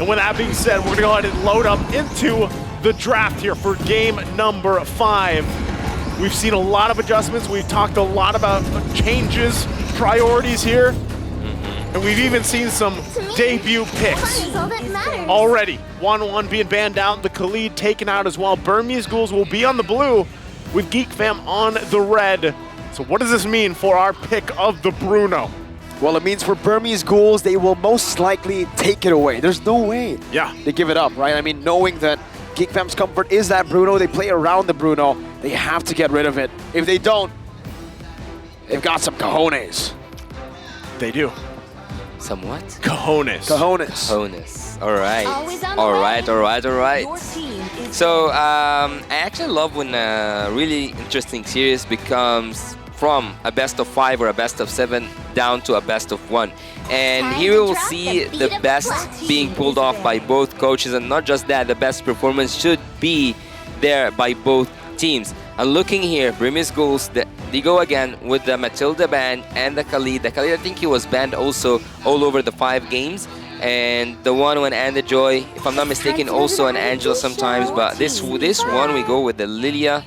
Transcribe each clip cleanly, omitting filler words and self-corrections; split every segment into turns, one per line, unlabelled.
And with that being said, we're going to go ahead and load up into the draft here for game number 5. We've seen a lot of adjustments. We've talked a lot about changes, priorities here. And we've even seen some debut picks already. 1-1 being banned out, the Khalid taken out as well. Burmese Ghouls will be on the blue with Geek Fam on the red. So what does this mean for our pick of the Bruno?
Well, it means for Burmese Ghouls, they will most likely take it away. There's no way they give it up, right? I mean, knowing that Geek Fam's comfort is that Bruno, they play around the Bruno, they have to get rid of it. If they don't, they've got some cojones.
They do.
Some what?
Cojones.
Cojones. All right. All right. So I actually love when a really interesting series becomes from a best of 5 or a best of 7 down to a best of 1. And here we will see the best being pulled off by both coaches, and not just that, the best performance should be there by both teams. And looking here, Burmese Ghouls, they go again with the Matilda ban and the Khalid. The Khalid, I think he was banned also all over the 5 games. And the one and the Joy, if I'm not mistaken, also an Angela sometimes. But this one, we go with the Lilia.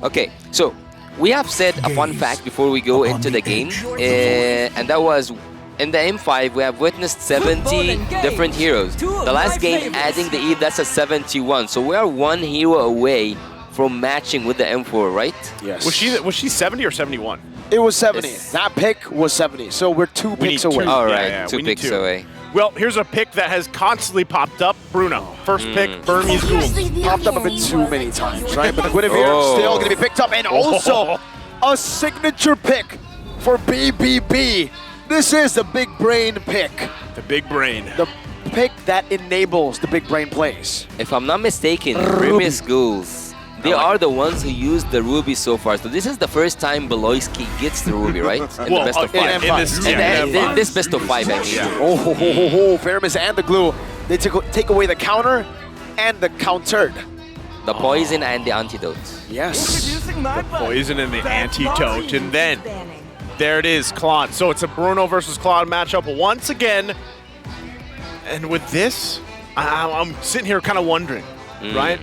Okay, so we have said a fun fact before we go into the game, and that was in the M5 we have witnessed 70 different heroes. The last game adding the Eve, that's a 71. So we are 1 hero away from matching with the M4, right?
Yes.
Was she 70 or 71?
It was 70. That pick was 70. So we're 2 picks away.
All right, 2 picks away.
Well, here's a pick that has constantly popped up. Bruno, first pick, Burmese Ghouls.
Popped up a bit too many times, right? But the Guinevere still going to be picked up. And also a signature pick for BBB. This is the big brain pick.
The big brain.
The pick that enables the big brain plays.
If I'm not mistaken, Burmese Ghouls, they are the ones who used the Ruby so far. So this is the first time Beloyski gets the Ruby, right? In the best of 5. In this best of 5, I mean.
Oh, Fairness and the glue. They take away the counter and the countered.
The poison and the antidote.
Yes.
The poison and the antidote. And then, there it is, Claude. So it's a Bruno versus Claude matchup once again. And with this, I'm sitting here kind of wondering, right?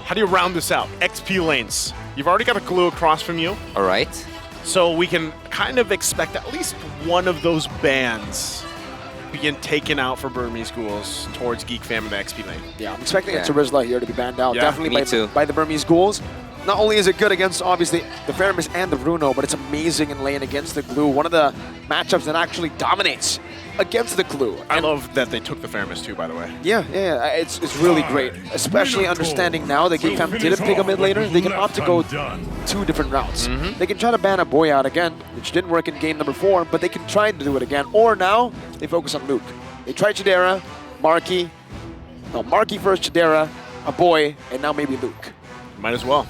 How do you round this out? XP lanes. You've already got a glue across from you.
All right.
So we can kind of expect at least one of those bans being taken out for Burmese Ghouls towards Geek Fam and the XP lane.
Yeah, I'm expecting a Tarizla here to be banned out.
Yeah,
definitely by the Burmese Ghouls. Not only is it good against, obviously, the Fairness and the Bruno, but it's amazing in lane against the glue. One of the matchups that actually dominates against the glue.
I love that they took the Fairness too, by the way.
Yeah, it's really great. Especially understanding now that Geek Fam didn't pick a mid laner, they can opt to go 2 different routes. They can try to ban a boy out again, which didn't work in game number 4, but they can try to do it again. Or now, they focus on Luke. They tried Chidera, Marky first, Chidera, a boy, and now maybe Luke.
Might as well.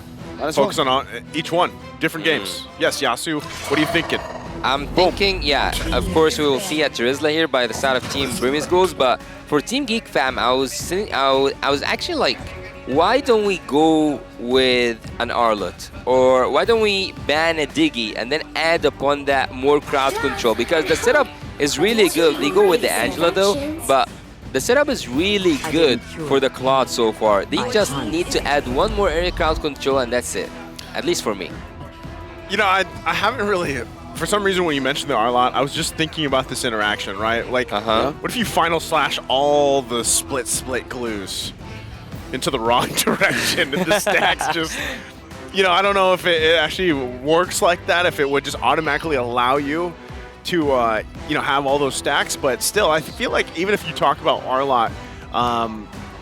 Focus on each one. Different games. Yes, Yasu, what are you thinking?
I'm thinking, of course we will see a Tarizla here by the side of Team Burmese Ghouls, but for Team Geek Fam, I was actually like, why don't we go with an Arlott? Or why don't we ban a Diggy and then add upon that more crowd control? Because the setup is really good. They go with the Angela though, but the setup is really good for the Claude so far. They just need to add one more area crowd control and that's it. At least for me.
You know, I haven't really... For some reason, when you mentioned the Arlott, I was just thinking about this interaction, right? Like, what if you final slash all the split glues into the wrong direction and the stacks just... You know, I don't know if it actually works like that, if it would just automatically allow you to, you know, have all those stacks. But still, I feel like even if you talk about Arlott,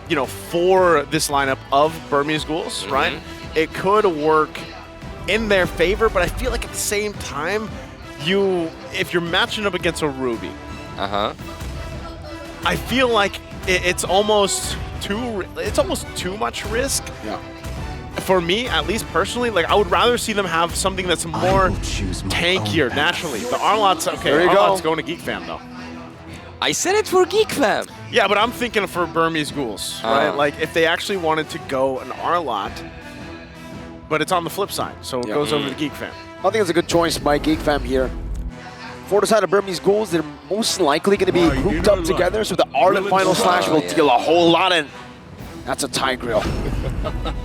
you know, for this lineup of Burmese Ghouls, right? It could work in their favor, but I feel like at the same time, if you're matching up against a Ruby, I feel like it's almost too much risk. Yeah. For me, at least personally, like I would rather see them have something that's more tankier naturally. The Arlott's okay. Arlott's going to Geek Fam though.
I said it for Geek Fam.
Yeah, but I'm thinking for Burmese Ghouls, right? Like if they actually wanted to go an Arlott, but it's on the flip side, so it goes over to Geek Fam.
I think it's a good choice by Geek Fam here. For the side of Burmese Ghouls, they're most likely going to be grouped up together, so the Ardent Final Slash will deal a whole lot, and that's a Tigreal.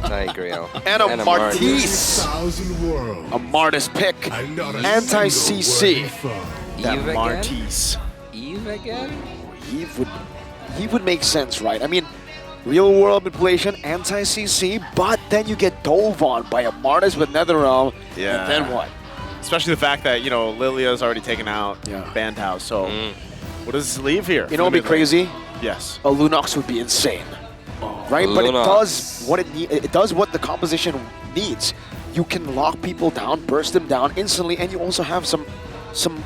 Tigreal.
And a Martis. A Martis pick. Anti-CC.
Eve again?
Martis.
Eve again?
He would make sense, right? I mean, real world manipulation, anti-CC, but then you get dove on by a Martis with NetherRealm,
Yeah.
and then what?
Especially the fact that, you know, Lilia's already taken out Bandhouse, so what does this leave here?
You know what would be crazy?
Yes.
A Lunox would be insane, right? But it does what it does what the composition needs. You can lock people down, burst them down instantly, and you also have some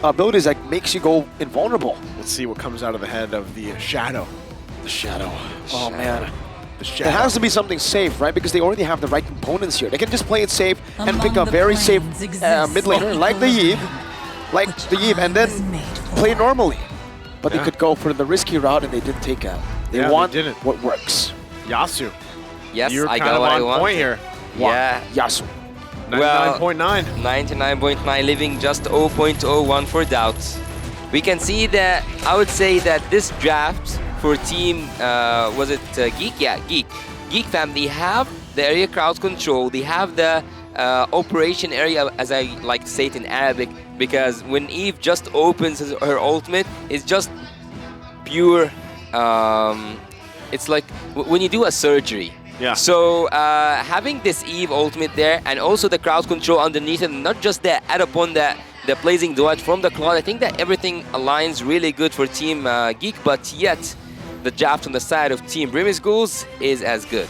abilities that makes you go invulnerable.
Let's see what comes out of the head of the Shadow.
The Shadow. Oh man.
The Shadow.
It has to be something safe, right? Because they already have the right components here. They can just play it safe and pick a very safe mid laner like the Eve, and then play normally. But they could go for the risky route, and they didn't take out. They want what works.
Yasu.
Yes,
You're
I
kind
got
of
what I
on
want.
point here.
Yeah.
Yasu.
99.9.
99.9, leaving just 0.01 for doubt. We can see that, I would say that this draft for team, was it GEEK? Yeah, GEEK. GEEK fam, they have the area crowd control, they have the operation area, as I like to say it in Arabic, because when Eve just opens her ultimate, it's just pure, it's like when you do a surgery.
Yeah.
So having this Eve ultimate there, and also the crowd control underneath it, not just the add upon the blazing dodge from the Claude, I think that everything aligns really good for Team GEEK, but yet the draft on the side of Team Brimmy Schools is as good.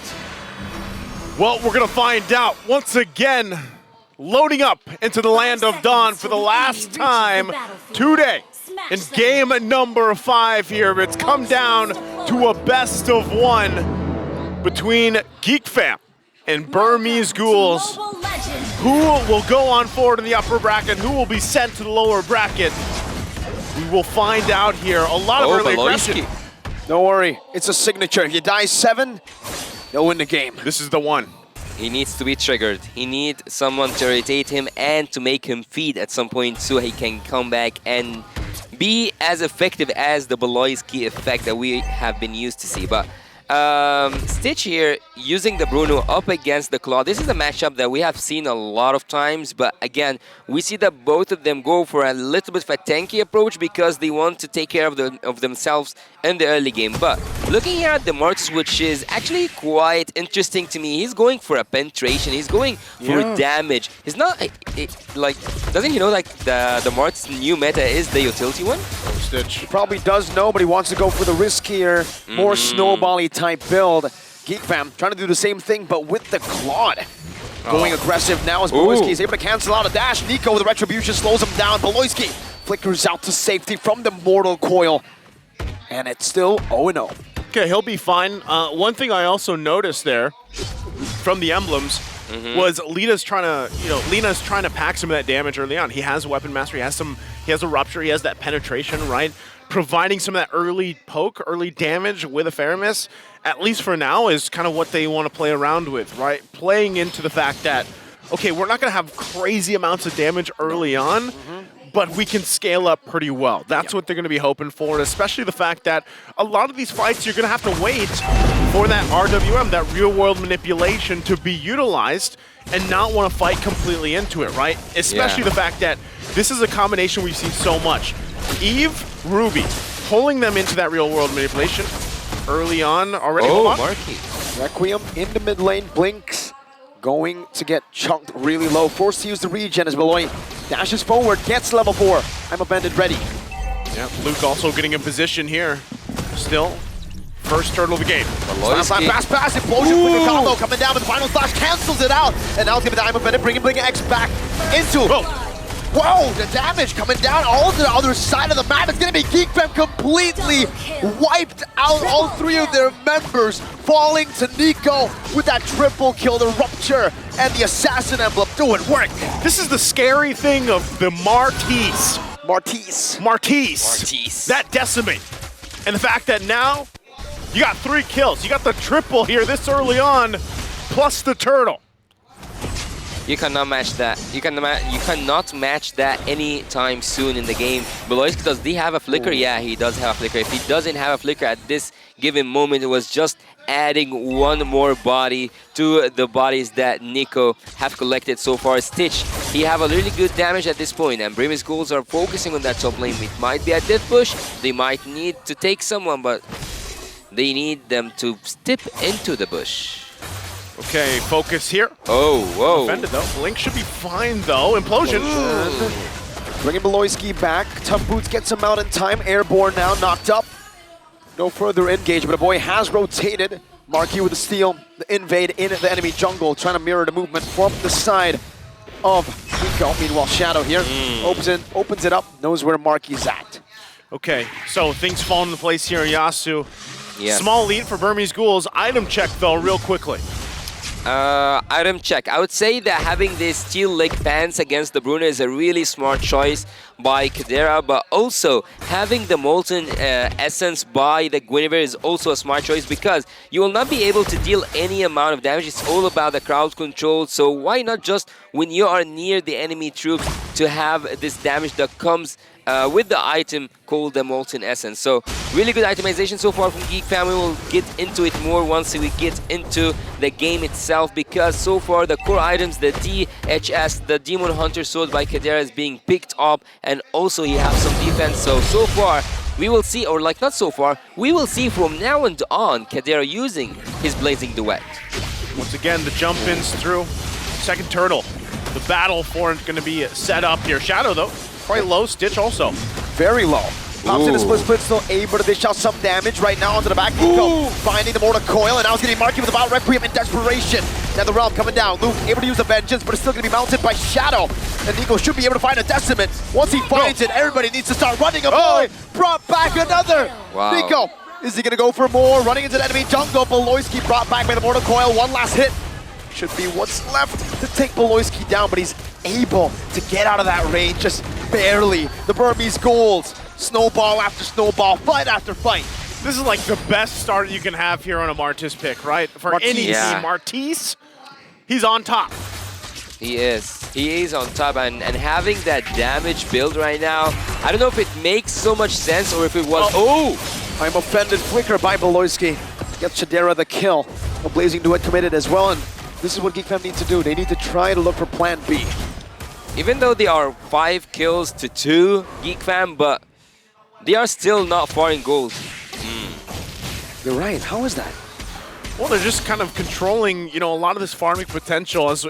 Well, we're going to find out once again, loading up into the land of Dawn for the last time today. In game number 5 here, it's come down to a best of 1 between GEEK fam and Burmese Ghouls. Who will go on forward in the upper bracket? Who will be sent to the lower bracket? We will find out here. A lot of early aggression.
Don't worry, it's a signature. If you die 7, they'll win the game.
This is the one.
He needs to be triggered. He needs someone to irritate him and to make him feed at some point so he can come back and be as effective as the Beloyski effect that we have been used to see. But Stitch here using the Bruno up against the Claw. This is a matchup that we have seen a lot of times, but again, we see that both of them go for a little bit of a tanky approach because they want to take care of themselves in the early game. But looking here at the Marks, which is actually quite interesting to me, he's going for a penetration, he's going for damage. He's not, like, doesn't he know like the Marks new meta is the utility one?
Stitch.
He probably does know, but he wants to go for the riskier, more snowball-y type build. GEEK fam trying to do the same thing, but with the Claude. Going aggressive now as Beloyski is able to cancel out a dash. Nico with the Retribution slows him down. Beloyski flickers out to safety from the Mortal Coil. And it's still 0-0.
Okay, he'll be fine. One thing I also noticed there from the emblems was Lina's trying to pack some of that damage early on. He has a weapon master, he has a rupture, he has that penetration, right? Providing some of that early poke, early damage with a Faramis, at least for now, is kind of what they want to play around with, right? Playing into the fact that, okay, we're not going to have crazy amounts of damage early on, but we can scale up pretty well. That's what they're going to be hoping for, and especially the fact that a lot of these fights, you're going to have to wait for that RWM, that real-world manipulation, to be utilized and not want to fight completely into it, right? Especially the fact that this is a combination we've seen so much. Eve, Ruby, pulling them into that real-world manipulation early on already.
Oh, Marky.
Requiem in the mid lane, blinks, going to get chunked really low. Forced to use the regen as Beloy dashes forward, gets level 4. I'm abandoned ready.
Yeah, Luke also getting in position here. Still, first turtle of the game.
Fast pass, implosion with the combo coming down, but the final slash cancels it out. And now it's going to be I'm abandoned, bringing X back into Whoa, the damage coming down all to the other side of the map. It's going to be GEEK fam completely wiped out. All 3 of their members falling to Nico with that triple kill, the Rupture, and the Assassin Emblem doing work.
This is the scary thing of the Martis. That decimate. And the fact that now you got 3 kills. You got the triple here this early on, plus the turtle.
You cannot match that. You cannot match that anytime soon in the game. Beloyski, does he have a flicker? Yeah, he does have a flicker. If he doesn't have a flicker at this given moment, it was just adding one more body to the bodies that Nico have collected so far. Stitch, he have a really good damage at this point, and Bremis Ghouls are focusing on that top lane. It might be a death push. They might need to take someone, but they need them to step into the bush.
Okay, focus here.
Oh, whoa.
Defended though. Blink should be fine though. Implosion.
Bringing Beloyski back. Tough Boots gets him out in time. Airborne now, knocked up. No further engage, but a boy has rotated. Marquis with the steal, the invade in the enemy jungle, trying to mirror the movement from the side of Nico. Meanwhile, Shadow here opens it up, knows where Marquis is at.
Okay, so things fall into place here in Yasu.
Yes.
Small lead for Burmese Ghouls. Item check though, real quickly.
Item check. I would say that having this steel leg pants against the Bruno is a really smart choice by Kadera, but also having the Molten Essence by the Guinevere is also a smart choice because you will not be able to deal any amount of damage. It's all about the crowd control, so why not just when you are near the enemy troops to have this damage that comes with the item called the Molten Essence. So really good itemization so far from GEEK Fam. We will get into it more once we get into the game itself, because so far the core items, the DHS, the Demon Hunter Sword by Kadera is being picked up, and also he has some defense. So far we will see, or like not so far, we will see from now on Kadera using his Blazing Duet.
Once again, the jump ins through. Second turtle. The battle for it going to be set up here. Shadow though, quite low. Stitch also.
Very low. Pops in a split, still able to dish out some damage right now onto the back. Nico finding the mortar coil, and now it's going to be Marquis with the Wild Requiem in desperation. Nether Realm coming down. Luke able to use the Vengeance, but it's still going to be mounted by Shadow. And Nico should be able to find a Decimate. Once he finds it, everybody needs to start running. A boy brought back another.
Wow.
Nico, is he going to go for more? Running into the enemy jungle. Beloyski brought back by the mortar coil. One last hit. Should be what's left to take Beloyski down, but he's able to get out of that range just barely. The Burmese Ghouls. Snowball after snowball, fight after fight.
This is like the best start you can have here on a Martis pick, right? For
Martis.
any team, Martis, he's on top.
He is on top, and having that damage build right now, I don't know if it makes so much sense or if it was.
I'm offended. Flicker by Beloyski. Gets Shadera the kill. A Blazing Duet committed as well, and this is what GEEK Fam needs to do. They need to try to look for plan B.
Even though they are 5 kills to 2, GEEK Fam, but they are still not far in gold.
You're right. How is that?
Well, they're just kind of controlling, you know, a lot of this farming potential. As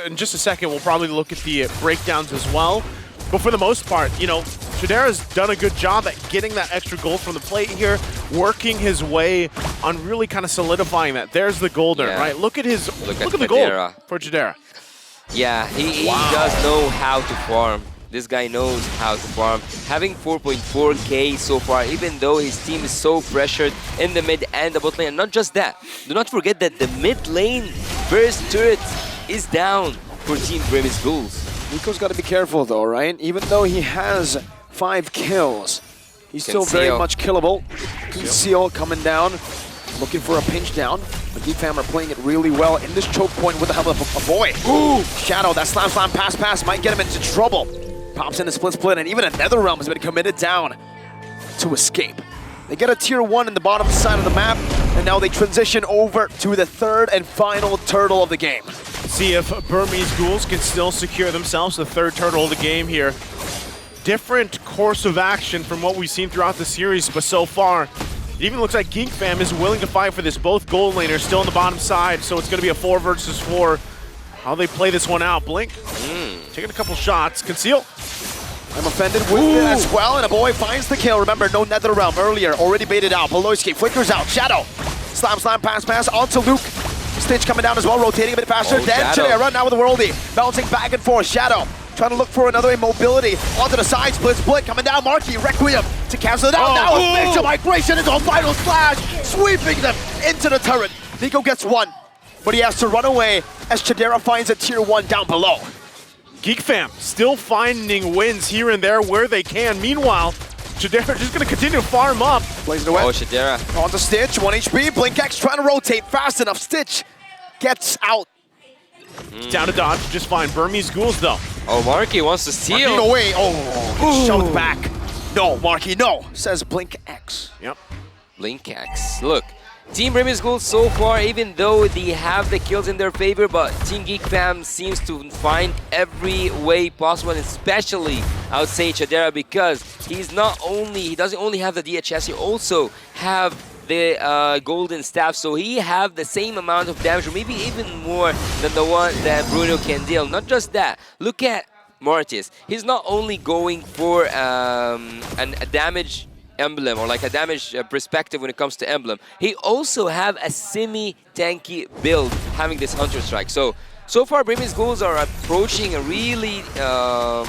in just a second, we'll probably look at the breakdowns as well. But for the most part, you know, Shadera's done a good job at getting that extra gold from the plate here, working his way on really kind of solidifying that. There's the golden, right? Look at his, look at the gold for Shadera.
Yeah, he does know how to farm. This guy knows how to farm. Having 4.4k so far, even though his team is so pressured in the mid and the bot lane. And not just that, do not forget that the mid lane first turret is down for Team Bremis Ghouls.
Nico's got to be careful though, right? Even though he has 5 kills, he's still very much killable. Conceal coming down, looking for a pinch down. But GEEK Fam are playing it really well in this choke point with the help of a boy. Shadow, that slam pass might get him into trouble. Pops in the split, and even a Nether Realm has been committed down to escape. They get a tier 1 in the bottom side of the map, and now they transition over to the third and final turtle of the game.
See if Burmese Ghouls can still secure themselves the third turtle of the game here. Different course of action from what we've seen throughout the series, but so far, it even looks like GEEK Fam is willing to fight for this. Both gold laners still on the bottom side, so it's going to be a 4 versus 4. How they play this one out. Blink, taking a couple shots. Conceal.
I'm offended with it as well, and a boy finds the kill. Remember, no Nether Realm earlier, already baited out. Beloyski flickers out. Shadow. Slam, pass onto Luke. Stitch coming down as well, rotating a bit faster. Then Shadera now with the worldie. Bouncing back and forth. Shadow trying to look for another immobility. Onto the side, split coming down. Marquis, Requiem to cancel it out. Now a major migration into a final slash, sweeping them into the turret. Nico gets 1. But he has to run away as Shadera finds a tier 1 down below.
GEEK Fam still finding wins here and there where they can. Meanwhile, Shadera just going to continue to farm up.
Blazing away.
Shadera.
On to Stitch, 1 HP. Blink X trying to rotate fast enough. Stitch gets out
Down to dodge, just fine. Burmese Ghouls, though.
Oh, Marky wants to steal.
Marky away. Oh, shoved back. No, Marky, no, says Blink X.
Yep.
Blink X. Look, Team Burmese Ghouls so far, even though they have the kills in their favor, but Team GEEK fam seems to find every way possible, and especially, I would say, Chadera, because he doesn't only have the DHS, he also have the golden staff, so he have the same amount of damage, or maybe even more than the one that Bruno can deal. Not just that, look at Mortis. He's not only going for a damage emblem or like a damage perspective when it comes to emblem, he also have a semi-tanky build having this Hunter Strike. So far Burmese Ghouls are approaching a really I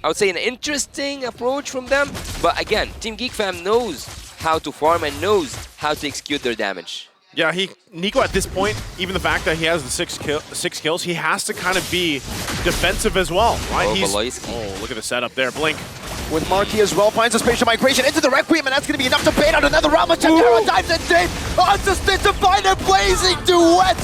would say an interesting approach from them, but again, Team GEEK fam knows how to farm and knows how to execute their damage.
Yeah, Nico at this point, even the fact that he has the six kills, he has to kind of be defensive as well, right?
Oh,
look at the setup there, Blink.
With Marky as well, finds a spatial migration into the Requiem, and that's going to be enough to bait out another round. But Chadera dives in deep onto Stitch to find a blazing duet.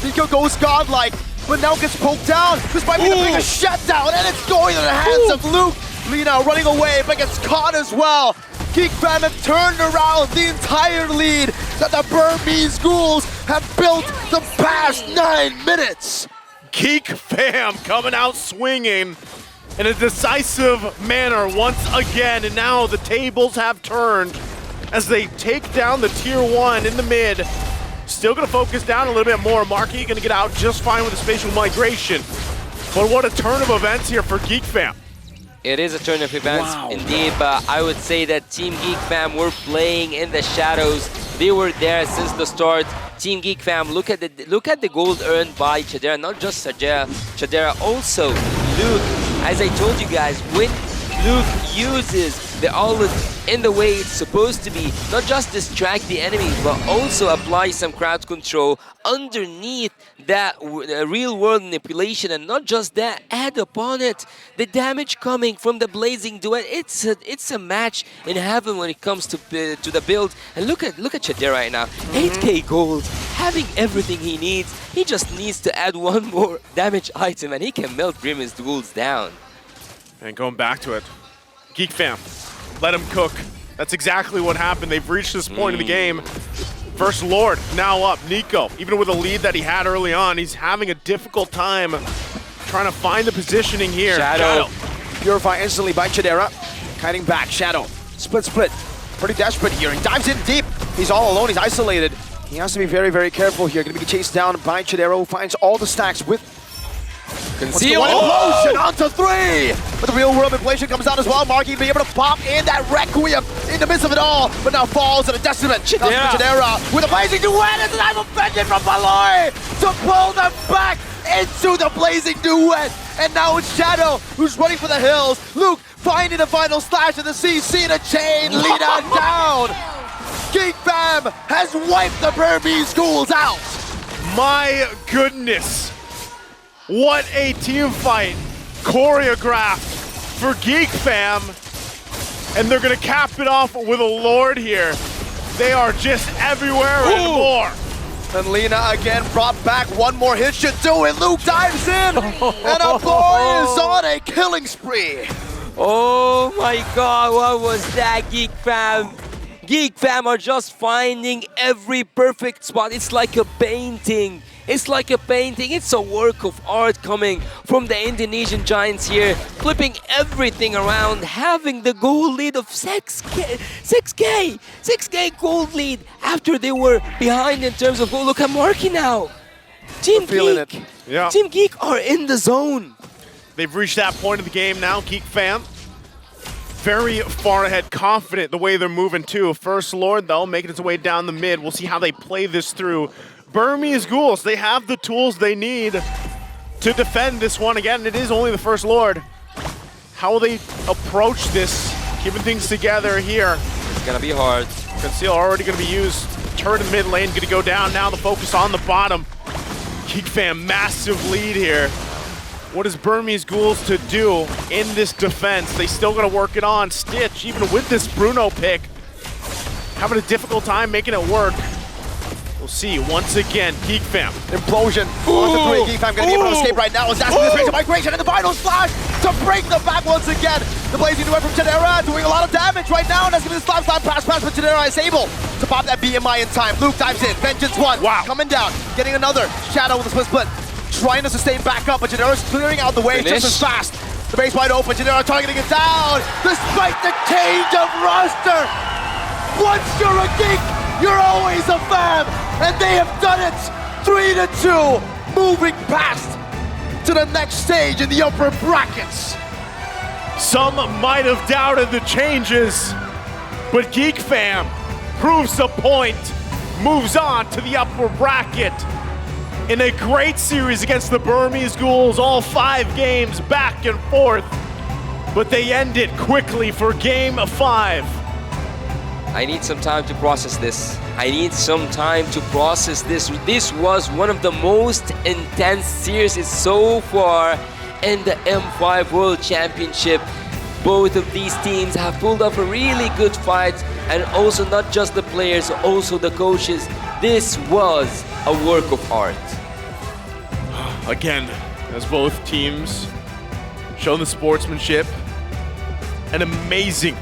Nico goes godlike, but now gets poked down. This might be the biggest shutdown, and it's going to the hands of Luke. Lina running away, but gets caught as well. GEEK fam have turned around the entire lead that the Burmese Ghouls have built the past 9 minutes.
GEEK fam coming out swinging in a decisive manner once again, and now the tables have turned as they take down the tier 1 in the mid. Still gonna focus down a little bit more. Marky gonna get out just fine with the spatial migration. But what a turn of events here for GEEK fam.
It is a turn of events indeed, but I would say that Team GEEK fam were playing in the shadows. They were there since the start. Team GEEK fam, look at the gold earned by Chadera, not just Chadera, also Luke. As I told you guys, when Luke uses the olive in the way it's supposed to be, not just distract the enemy, but also apply some crowd control underneath that real-world manipulation, and not just that, add upon it the damage coming from the blazing duet. It's a match in heaven when it comes to the build. And look at Chadera right now, 8k gold, having everything he needs. He just needs to add one more damage item, and he can melt Burmese Ghouls down.
And going back to it, GEEK fam, let him cook. That's exactly what happened. They've reached this point in the game. First Lord now up. Nico, even with a lead that he had early on, he's having a difficult time trying to find the positioning here.
Shadow.
Purify instantly by Chadera. Kiting back, Shadow. Split. Pretty desperate here. He dives in deep. He's all alone. He's isolated. He has to be very, very careful here. Going to be chased down by Chadera, who finds all the stacks with
Conceal.
Implosion onto 3! But the real world inflation comes down as well. Marky being able to pop in that Requiem in the midst of it all, but now falls at a detriment. Chadera with a blazing duet, and I'm offended from Valoy to pull them back into the blazing duet. And now it's Shadow who's running for the hills. Luke finding the final slash of the CC and a chain. Lina down. GEEK fam has wiped the Burmese Ghouls out.
My goodness. What a team fight choreographed for GEEK fam. And they're gonna cap it off with a Lord here. They are just everywhere and more.
And Lina again brought back one more hit, should do it. Luke dives in, and a boy is on a killing spree.
Oh my god, what was that, GEEK fam? GEEK fam are just finding every perfect spot. It's like a painting. It's like a painting. It's a work of art coming from the Indonesian giants here, flipping everything around, having the goal lead of 6k gold lead after they were behind in terms of goal. Look at Marky now. Team GEEK.
Yeah.
Team GEEK are in the zone.
They've reached that point of the game now, GEEK fam. Very far ahead, confident the way they're moving too. First Lord though, making its way down the mid. We'll see how they play this through. Burmese Ghouls, they have the tools they need to defend this one. Again, it is only the First Lord. How will they approach this, keeping things together here?
It's gonna be hard.
Conceal already gonna be used. Turn in mid lane, gonna go down. Now the focus on the bottom. GEEK fam, massive lead here. What is Burmese Ghouls to do in this defense? They still gotta work it on. Stitch, even with this Bruno pick, having a difficult time making it work. We'll see. Once again, GEEK fam.
Implosion. Onto 3. GEEK fam gonna be able to escape right now. Is asking this range of migration and the final slash to break the back once again. The blazing duet from Chidera doing a lot of damage right now, and that's gonna be the slam pass, but Chidera is able to pop that BMI in time. Luke dives in. Vengeance 1.
Wow.
Coming down. Getting another. Shadow with a split. Trying to sustain back up, but Chidera's clearing out the way just as fast. The base wide open. Chidera targeting it down. Despite the change of roster. Once you're a geek, you're always a fam. And they have done it. 3-2. Moving past to the next stage in the upper brackets.
Some might have doubted the changes, but GEEK fam proves the point, moves on to the upper bracket. In a great series against the Burmese Ghouls, all 5 games back and forth, but they end it quickly for game 5.
I need some time to process this. I need some time to process this. This was one of the most intense series so far in the M5 World Championship. Both of these teams have pulled off a really good fight, and also not just the players, also the coaches. This was a work of art.
Again, as both teams show the sportsmanship, an amazing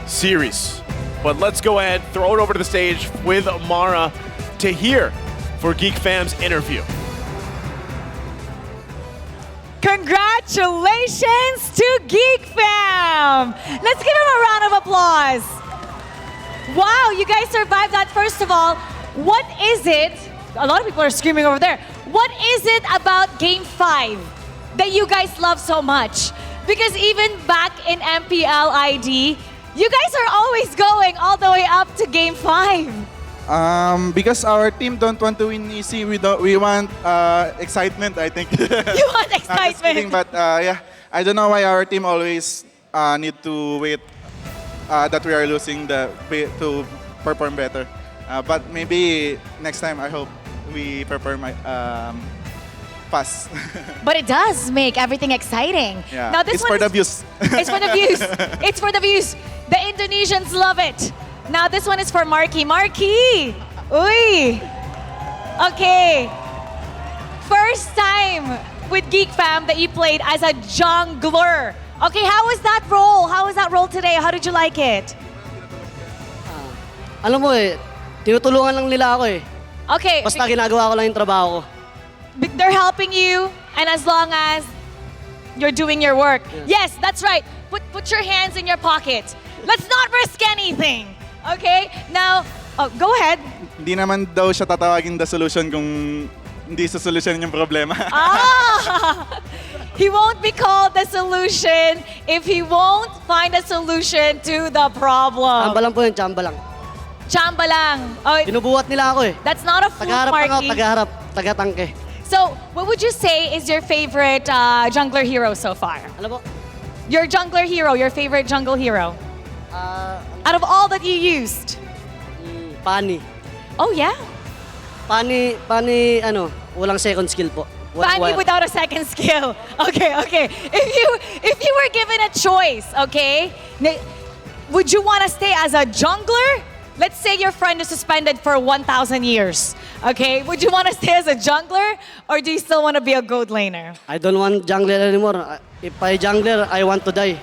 series. But let's go ahead, throw it over to the stage with Mara to hear for GEEK fam's interview.
Congratulations to GEEK fam! Let's give him a round of applause. Wow, you guys survived that. First of all, what is it? A lot of people are screaming over there. What is it about Game 5 that you guys love so much? Because even back in MPL ID, you guys are always going all the way up to Game 5.
Because our team don't want to win easy. We want excitement, I think.
You want
Just kidding,
excitement?
but yeah, I don't know why our team always need to wait that we are losing to perform better. But maybe next time, I hope we perform fast.
But it does make everything exciting.
Yeah,
Now this
it's
one
for
is-
the views.
It's for the views. It's for the views. The Indonesians love it. Now this one is for Marky. Marky! Uy! Okay. First time with GEEK fam that you played as a jungler. Okay, how was that role? How was that role today? How did you like it?
Alam mo tinutulungan lang nila ako
Okay,
Basta ginagawa ko lang yung trabaho ko.
they're helping you, and as long as you're doing your work. Yes, that's right. Put your hands in your pocket. Let's not risk anything. Okay? Now, go ahead.
Hindi naman daw siya tatawagin the solution kung hindi sa solution yung problema.
He won't be called the solution if he won't find a solution to the problem.
Chamba lang po yun, chamba lang.
Chamba lang. Oh,
Binubuhat nila ako
that's not a fluke,
Tagaharap lang ako,
Marky.
tagaharap, tagatangke.
So, what would you say is your favorite jungler hero so far?
Alam mo,
Your jungler hero, your favorite jungle hero? Out of all that you used?
Pani.
Oh, yeah?
Pani, walang second skill po.
Fanny without a second skill. Okay, okay. If you were given a choice, okay, would you want to stay as a jungler? Let's say your friend is suspended for 1,000 years. Okay, would you want to stay as a jungler, or do you still want to be a gold laner?
I don't want jungler anymore. If I jungler, I want to die.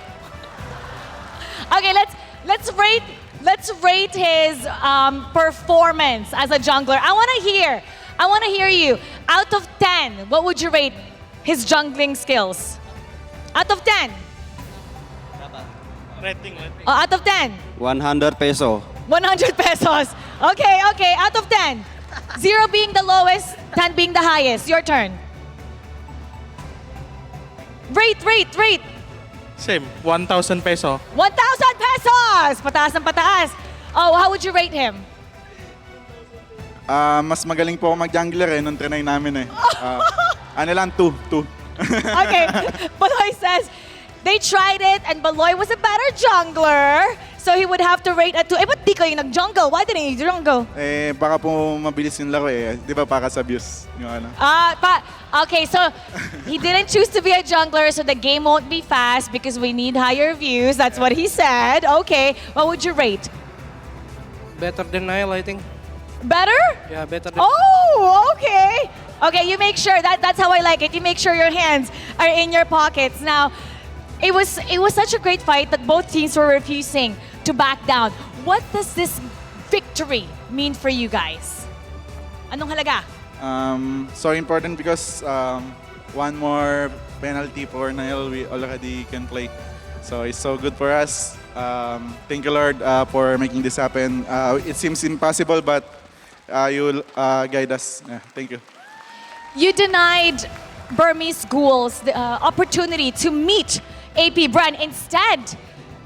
Okay, let's rate his performance as a jungler. I want to hear you. Out of 10, what would you rate his jungling skills? Out of 10.
Rating.
Oh, out of 10.
100 peso.
100 pesos. Okay, okay. Out of 10. 0 being the lowest, 10 being the highest. Your turn. Rate.
Same, 1,000 peso.
1,000 pesos! Pataas ng pataas. Oh, how would you rate him?
Mas magaling po ako mag-jungler nung trinay namin ano lang, 2.
Okay. Baloy says, they tried it and Baloy was a better jungler. So he would have to rate a 2. Eh, ba't di kayo nag-jungle? Why didn't you jungle?
Baka po mabilis yung laro Di ba para sa views? Yung ano.
Okay, so he didn't choose to be a jungler, so the game won't be fast because we need higher views. That's what he said. Okay, what would you rate?
Better than Nile, I think.
Better?
Yeah, better.
Oh, okay. Okay, you make sure that's how I like it. You make sure your hands are in your pockets. Now, it was such a great fight that both teams were refusing to back down. What does this victory mean for you guys? Anong halaga?
So important because one more penalty for Niall we already can play. So it's so good for us. Thank you, Lord, for making this happen. It seems impossible, but you will guide us. Yeah, thank you.
You denied Burmese Ghouls the opportunity to meet AP Bren. Instead,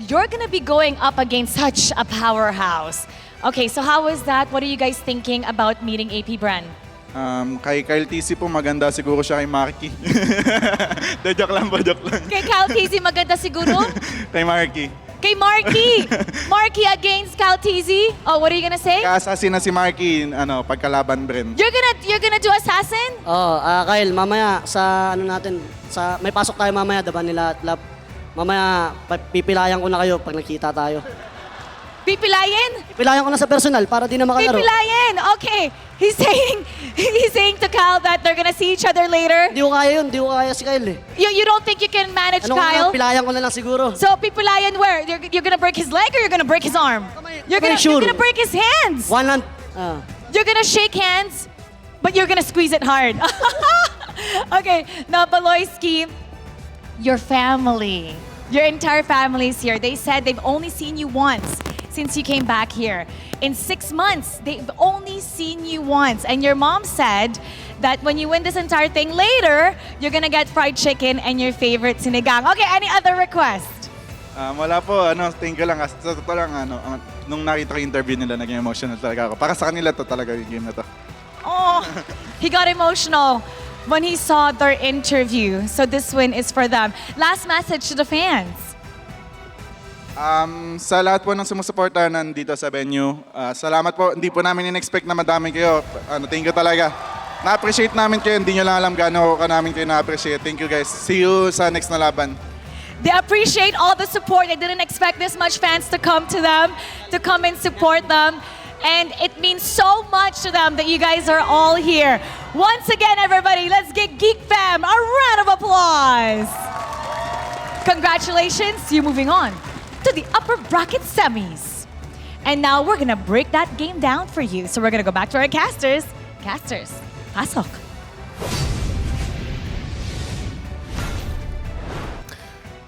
you're gonna be going up against such a powerhouse. Okay, so how was that? What are you guys thinking about meeting AP Bren?
Kay Kyle TC po, maganda siguro siya kay Marky. De, joke lang po, joke lang.
Kay Cal TZ maganda siguro?
Kay Marky.
Kay Marky! Marky against Cal TZ? Oh, what are you gonna say?
Ka-assassin na si Marky, pagkalaban Bren.
You're gonna do assassin?
Oh, Kyle, mamaya sa ano natin, sa may pasok tayo mamaya, diba nila at lab. Mamaya pipilayan ko na kayo pag nakita tayo.
Pipilayin?
Pipilayan ko na sa personal para di na makalaro.
Pipilayin! Okay. He's saying to Kyle that they're gonna see each other later.
Di ko kaya yun, di ko kaya si Kyle eh.
You don't think you can manage
Ano
Kyle?
pilayan ko na lang siguro.
So pipilayan where? You're gonna break his leg or you're gonna break his arm? You're
sure.
gonna break his hands.
One hand.
You're gonna shake hands, but you're gonna squeeze it hard. Okay, now Baloyski, your family, your entire family is here. They said they've only seen you once since you came back here. In 6 months, they've only seen you once. And your mom said that when you win this entire thing later, you're gonna get fried chicken and your favorite sinigang. Okay, any other request?
Wala po, thank you lang. Sa totoo lang, nung nakita ko yung interview nila, naging emotional talaga ako. Para sa kanila to talaga yung game na to.
Oh, he got emotional when he saw their interview. So this win is for them. Last message to the fans.
Sa lahat po ng sumusuporta nandito sa venue, salamat po. Hindi po namin in-expect na madami kayo. Thank you talaga. Na-appreciate namin kayo. Hindi nyo lang alam gaano ka namin kayo na-appreciate. Thank you guys. See you sa next na laban.
They appreciate all the support. They didn't expect this much fans to come to them, to come and support them. And it means so much to them that you guys are all here. Once again, everybody, let's give Geek Fam a round of applause. Congratulations, you're moving on to the upper bracket semis. And now we're gonna break that game down for you. So we're gonna go back to our casters. Casters, pasok.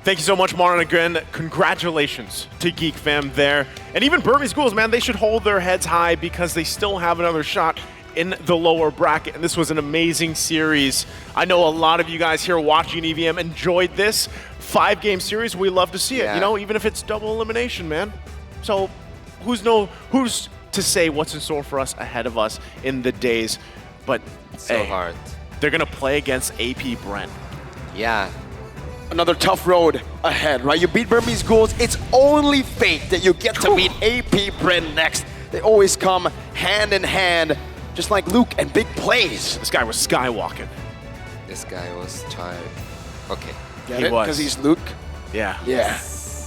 Thank you so much, Mara. And again, congratulations to Geek Fam there. And even Burmese Ghouls, man, they should hold their heads high because they still have another shot in the lower bracket. And this was an amazing series. I know a lot of you guys here watching EVM enjoyed this 5-game series. We love to see it, even if it's double elimination, man. So who's to say what's in store for us ahead of us in the days? But
So hard.
They're going to play against AP Bren.
Yeah.
Another tough road ahead, right? You beat Burmese Ghouls, it's only fate that you get to beat AP Bren next. They always come hand in hand, just like Luke and big plays.
This guy was skywalking.
This guy was tired. Okay.
Get
He
it?
was.
Because he's Luke?
Yeah.
Yeah.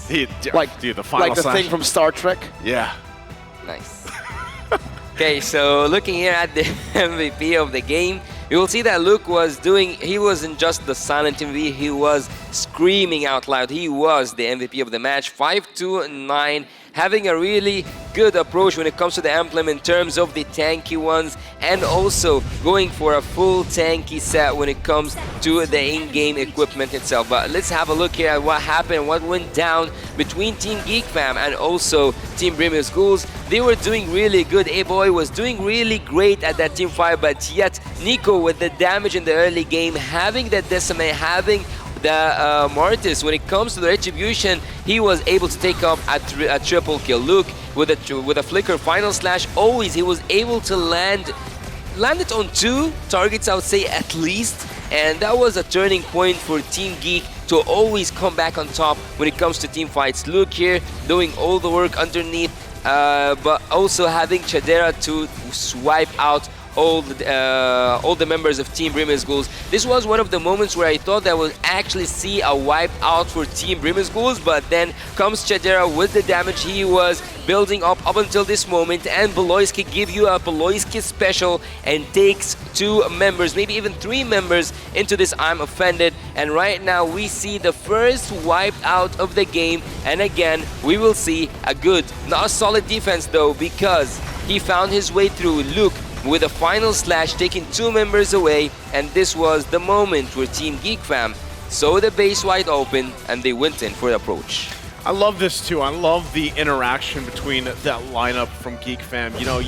Dude, the final
Like the thing from Star Trek?
Yeah.
Nice. Okay, so looking here at the MVP of the game, you will see that Luke he wasn't just the silent MVP, he was screaming out loud. He was the MVP of the match. 5-2-9, having a really good approach when it comes to the emblem in terms of the tanky ones, and also going for a full tanky set when it comes to the in-game equipment itself. But let's have a look here at what happened, what went down between Team Geek Fam and also Team Burmese Ghouls. They were doing really good. A-Boy was doing really great at that team fight, but yet Nico with the damage in the early game, having that decimate, having the Mortis, when it comes to the retribution, he was able to take up a triple kill. Luke with a flicker final slash, always he was able to land it on 2 targets, I would say at least, and that was a turning point for Team Geek to always come back on top when it comes to team fights. Luke here doing all the work underneath, but also having Chadera to swipe out all the members of Team Brimmis Ghouls. This was one of the moments where I thought that I would actually see a wipe out for Team Brimmis Ghouls, but then comes Chadera with the damage he was building up until this moment, and Beloyski give you a Beloyski special and takes 2 members, maybe even 3 members into this I'm Offended. And right now we see the first wipe out of the game, and again we will see a good, not a solid defense though, because he found his way through. Luke with a final slash taking 2 members away, and this was the moment where Team GEEK Fam saw the base wide open and they went in for the approach.
I love this too. I love the interaction between that lineup from GEEK Fam. You know,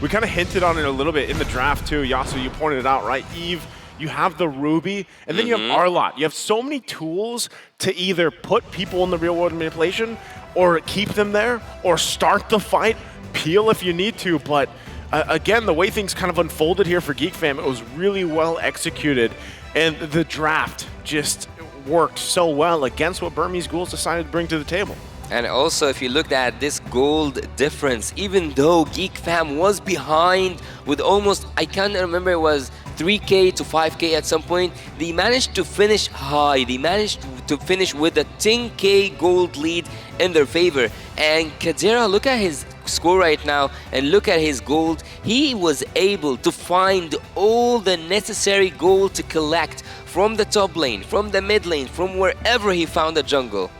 we kind of hinted on it a little bit in the draft too. Yasu, you pointed it out, right? Eve, you have the Ruby, and then you have Arlott. You have so many tools to either put people in the real world manipulation or keep them there or start the fight, peel if you need to. But again, the way things kind of unfolded here for GEEK Fam, it was really well executed. And the draft just worked so well against what Burmese Ghouls decided to bring to the table.
And also, if you looked at this gold difference, even though GEEK Fam was behind with almost, I can't remember, it was 3K to 5K at some point, they managed to finish high. They managed to finish with a 10K gold lead in their favor. And Kadera, look at his score right now and look at his gold. He was able to find all the necessary gold to collect from the top lane, from the mid lane, from wherever he found a jungle.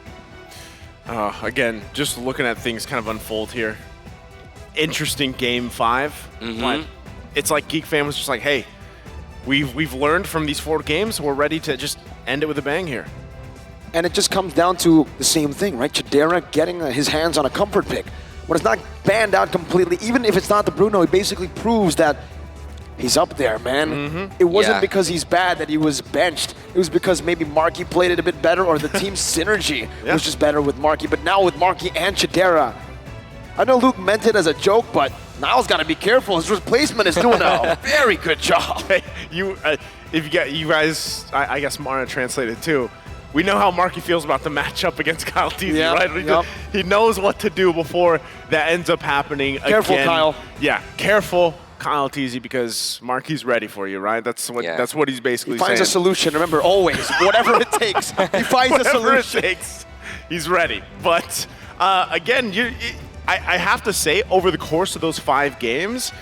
Again, just looking at things kind of unfold here. Interesting game 5, but it's like GEEK Fam was just like, hey, we've learned from these 4 games. We're ready to just end it with a bang here.
And it just comes down to the same thing, right? Chadera getting his hands on a comfort pick. When it's not banned out completely, even if it's not the Bruno, it basically proves that he's up there, man. It wasn't because he's bad that he was benched. It was because maybe Marky played it a bit better, or the team's synergy was just better with Marky. But now with Marky and Chadera, I know Luke meant it as a joke, but Niall's got to be careful. His replacement is doing a very good job.
Hey, if you guys, I guess Mara translated too. We know how Marky feels about the matchup against Kyle Teasy, right? He knows what to do before that ends up happening again.
Careful, Kyle.
Yeah, careful, Kyle Teasy, because Marky's ready for you, right? That's what he's basically saying.
He finds a solution. Remember, always, whatever it takes, he finds a solution.
Whatever it takes, he's ready. But again, I have to say, over the course of those 5 games,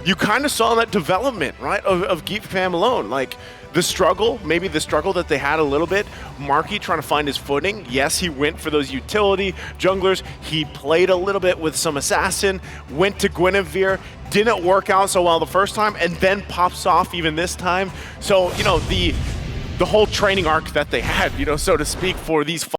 you kind of saw that development, right, of GEEK Fam alone. Like, the struggle, maybe the struggle that they had a little bit, Marky trying to find his footing. Yes, he went for those utility junglers. He played a little bit with some assassin, went to Guinevere, didn't work out so well the first time, and then pops off even this time. So, you know, the whole training arc that they had, you know, so to speak, for these